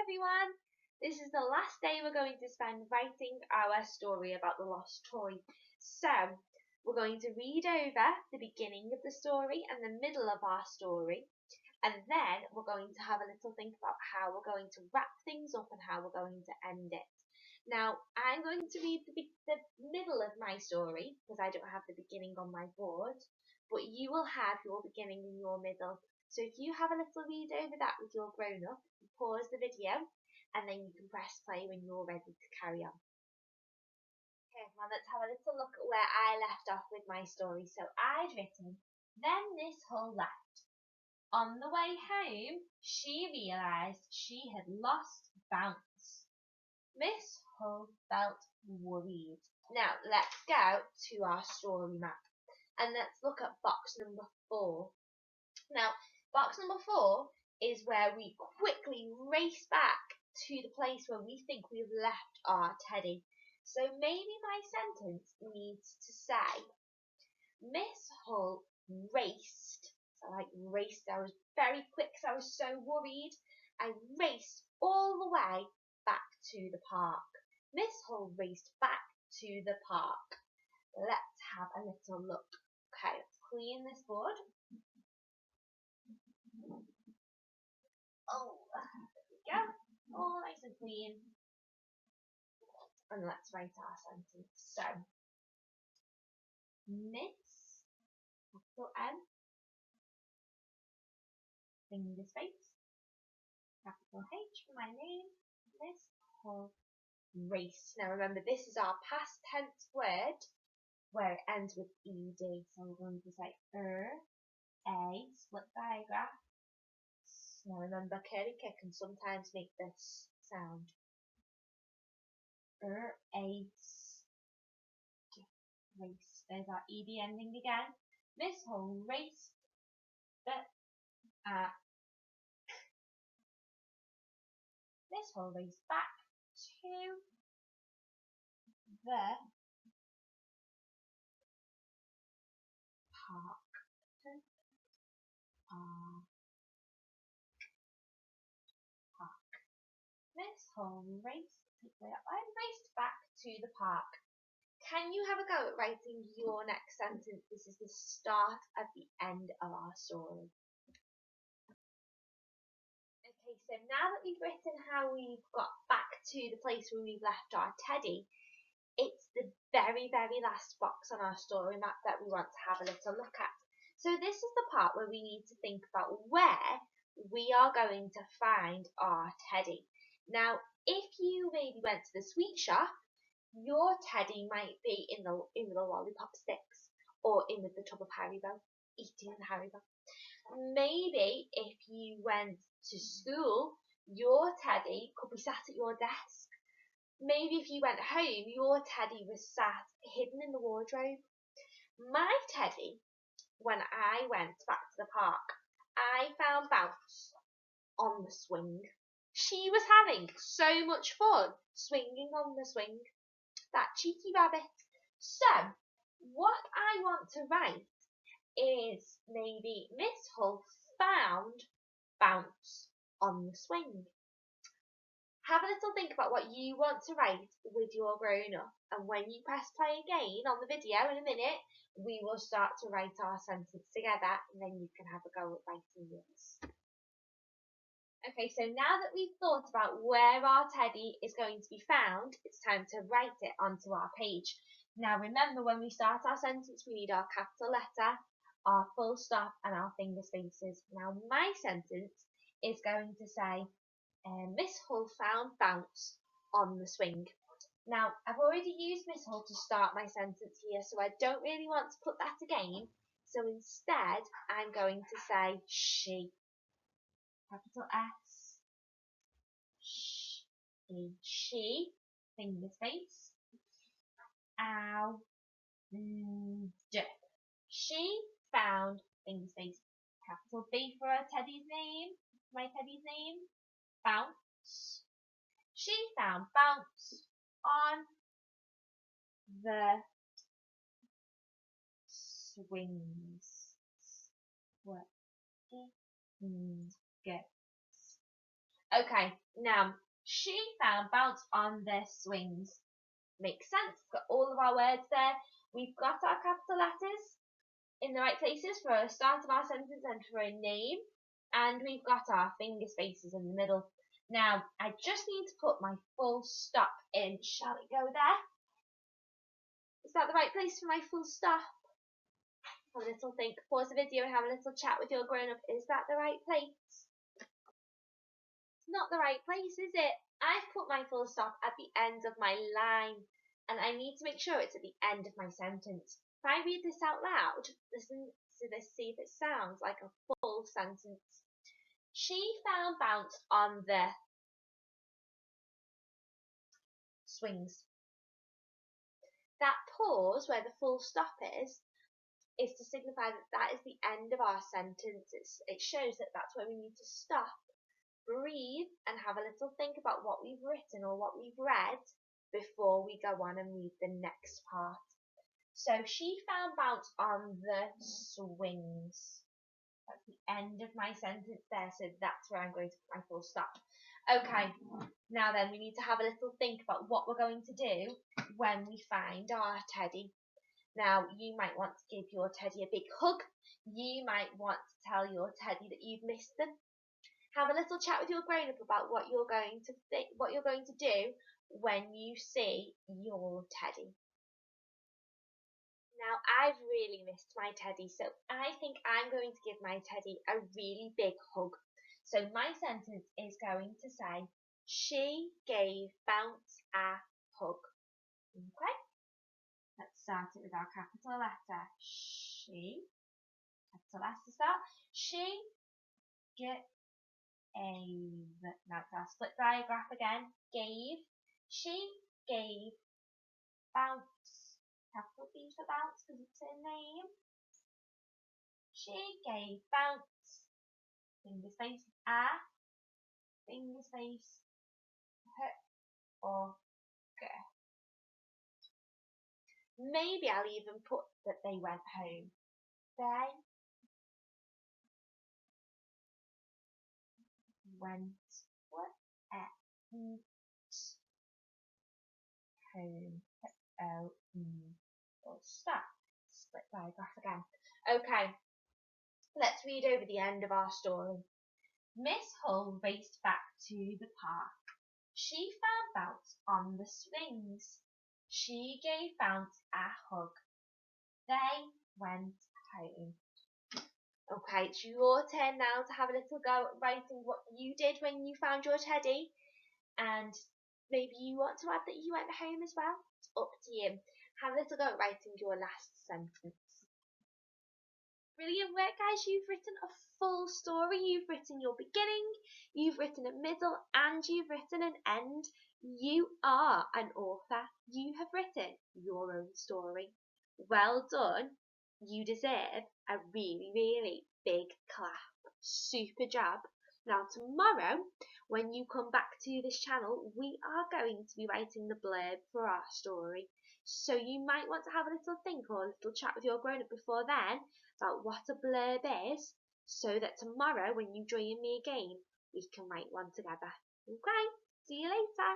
everyone! This is the last day we're going to spend writing our story about the lost toy. So, we're going to read over the beginning of the story and the middle of our story, and then we're going to have a little think about how we're going to wrap things up and how we're going to end it. Now, I'm going to read the middle of my story because I don't have the beginning on my board, but you will have your beginning and your middle. So if you have a little read over that with your grown-up, pause the video and then you can press play when you're ready to carry on. Okay, now let's have a little look at where I left off with my story. So I'd written, then Miss Hull left. On the way home, she realised she had lost Bounce. Miss Hull felt worried. Now let's go to our story map and let's look at box number 4. Now, box number 4 is where we quickly race back to the place where we think we've left our teddy. So maybe my sentence needs to say, Miss Hull raced. So I raced, I was very quick because I was so worried. I raced all the way back to the park. Miss Hull raced back to the park. Let's have a little look. Okay, let's clean this board. Oh, there we go. All nice and clean. And let's write our sentence. So, Miss, capital M, finger space, capital H for my name, Miss Hull race. Now remember, this is our past tense word where it ends with ed. So we're going to say a, split diagraph. Now remember, curly K can sometimes make this sound. Ace. Race. There's our ed ending again. Miss Hull raced Miss Hull raced back to the park. Miss Hull raced back to the park. Can you have a go at writing your next sentence? This is the start of the end of our story. Okay, so now that we've written how we've got back to the place where we've left our teddy, it's the very, very last box on our story map that we want to have a little look at. So this is the part where we need to think about where we are going to find our teddy. Now, if you maybe went to the sweet shop, your teddy might be in the lollipop sticks or in with the tub of Haribo, eating the Haribo. Maybe if you went to school, your teddy could be sat at your desk. Maybe if you went home, your teddy was sat hidden in the wardrobe. My teddy, when I went back to the park, I found Bounce on the swing. She was having so much fun swinging on the swing. That cheeky rabbit. So, what I want to write is maybe Miss Hull found Bounce on the swing. Have a little think about what you want to write with your grown-up, and when you press play again on the video in a minute, we will start to write our sentence together, and then you can have a go at writing yours. Okay, so now that we've thought about where our teddy is going to be found, it's time to write it onto our page. Now remember, when we start our sentence, we need our capital letter, our full stop and our finger spaces. Now my sentence is going to say, Miss Hull found Bounce on the swing. Now I've already used Miss Hull to start my sentence here, so I don't really want to put that again. So instead, I'm going to say she. Capital S. She. Finger space. Ow. She found finger space. Capital B for her teddy's name. My teddy's name. Bounce. She found Bounce on the swings. Okay, Now, she found Bounce on the swings. Makes sense. Got all of our words there. We've got our capital letters in the right places for the start of our sentence and for a name. And we've got our finger spaces in the middle. Now, I just need to put my full stop in. Shall we go there? Is that the right place for my full stop? Have a little think. Pause the video and have a little chat with your grown-up. Is that the right place? It's not the right place, is it? I've put my full stop at the end of my line, and I need to make sure it's at the end of my sentence. If I read this out loud, listen to this, see if it sounds like a full sentence. She found Bounce on the swings. That pause where the full stop is to signify that that is the end of our sentence. It shows that that's where we need to stop, breathe, and have a little think about what we've written or what we've read before we go on and read the next part. So she found Bounce on the swings. That's the end of my sentence there, so that's where I'm going to put my full stop. Okay, now then we need to have a little think about what we're going to do when we find our teddy. Now, you might want to give your teddy a big hug. You might want to tell your teddy that you've missed them. Have a little chat with your grown-up about what you're going to do when you see your teddy. Now, I've really missed my teddy, so I think I'm going to give my teddy a really big hug. So my sentence is going to say, she gave Bounce a hug. Okay? Let's start it with our capital letter. She, capital S to start. She gave. Now it's our split diagraph again. Gave. She gave Bounce. Capital B for Bounce because it's her name. She gave Bounce. Finger space a. Finger space h or g. Maybe I'll even put that they went home. They went home. Or stop. Split diagraph again. Okay, let's read over the end of our story. Miss Hull raced back to the park. She found Bounce on the swings. She gave Bounce a hug. They went home. Okay, it's your turn now to have a little go at writing what you did when you found your teddy. And maybe you want to add that you went home as well. It's up to you. Have a little go at writing your last sentence. Brilliant work, guys. You've written a full story. You've written your beginning, you've written a middle, and you've written an end. You are an author. You have written your own story. Well done. You deserve a really, really big clap. Super job. Now tomorrow, when you come back to this channel, we are going to be writing the blurb for our story. So you might want to have a little think or a little chat with your grown-up before then about what a blurb is, so that tomorrow when you join me again, we can write one together. Okay, see you later.